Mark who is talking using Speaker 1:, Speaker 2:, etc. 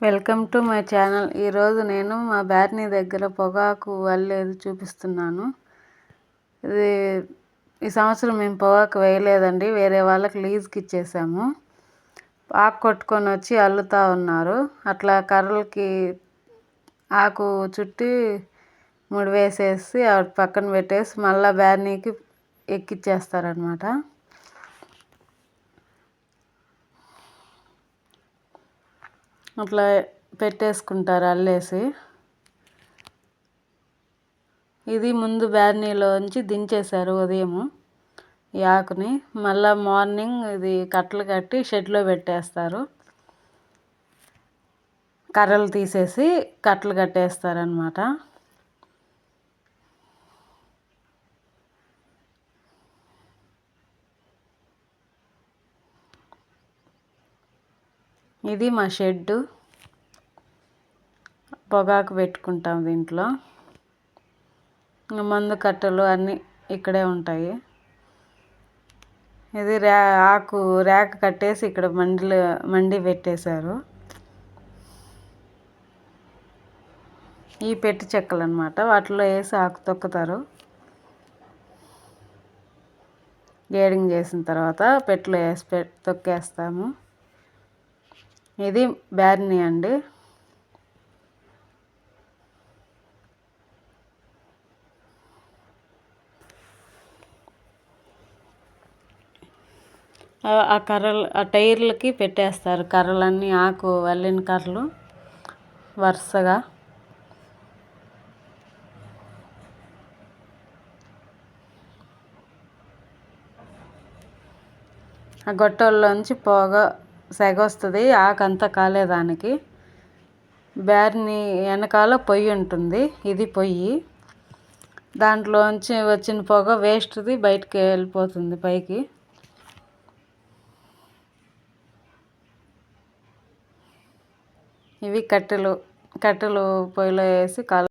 Speaker 1: Welcome to my channel. ఈరోజు నేను మా బ్యార్నీ దగ్గర పొగాకు అల్లేది చూపిస్తున్నాను. ఇది ఈ సంవత్సరం మేము పొగాకు వేయలేదండి, వేరే వాళ్ళకి లీజ్కి ఇచ్చేసాము. ఆకు కొట్టుకొని వచ్చి అల్లుతూ ఉన్నారు. అట్లా కర్రలకి ఆకు చుట్టి ముడి వేసేసి పక్కన పెట్టేసి మళ్ళీ బ్యార్నీకి ఎక్కిచ్చేస్తారనమాట. అట్లా పెట్టేసుకుంటారు అల్లేసి. ఇది ముందు బ్యార్నీలోంచి దించేశారు ఉదయము ఈ ఆకుని. మళ్ళీ మార్నింగ్ ఇది కట్టలు కట్టి షెడ్లో పెట్టేస్తారు. కర్రలు తీసేసి కట్టలు కట్టేస్తారనమాట. ఇది మా షెడ్డు. పొగాకు పెట్టుకుంటాం దీంట్లో. మందు కట్టలు అన్నీ ఇక్కడే ఉంటాయి. ఇది ఆకు రేక కట్టేసి ఇక్కడ మండి పెట్టేశారు. ఈ పెట్టి చెక్కలు అనమాట, వాటిలో వేసి ఆకు తొక్కుతారు. గేడింగ్ చేసిన తర్వాత పెట్టెలో వేసి తొక్కేస్తాము. ఇది బ్యార్నీ అండి. ఆ కర్రలు ఆ టైర్లకి పెట్టేస్తారు కర్రలన్నీ, ఆకు అల్లిన కర్రలు వరుసగా. ఆ గొట్టంలోంచి పొగ సెగ వస్తుంది, ఆకంతా కాలేదానికి. బ్యార్నీ వెనకాల పొయ్యి ఉంటుంది, ఇది పొయ్యి. దాంట్లోంచి వచ్చిన పొగ వేస్ట్ది బయటికి వెళ్ళిపోతుంది పైకి. ఇవి కట్టెలు పొయ్యిలో వేసి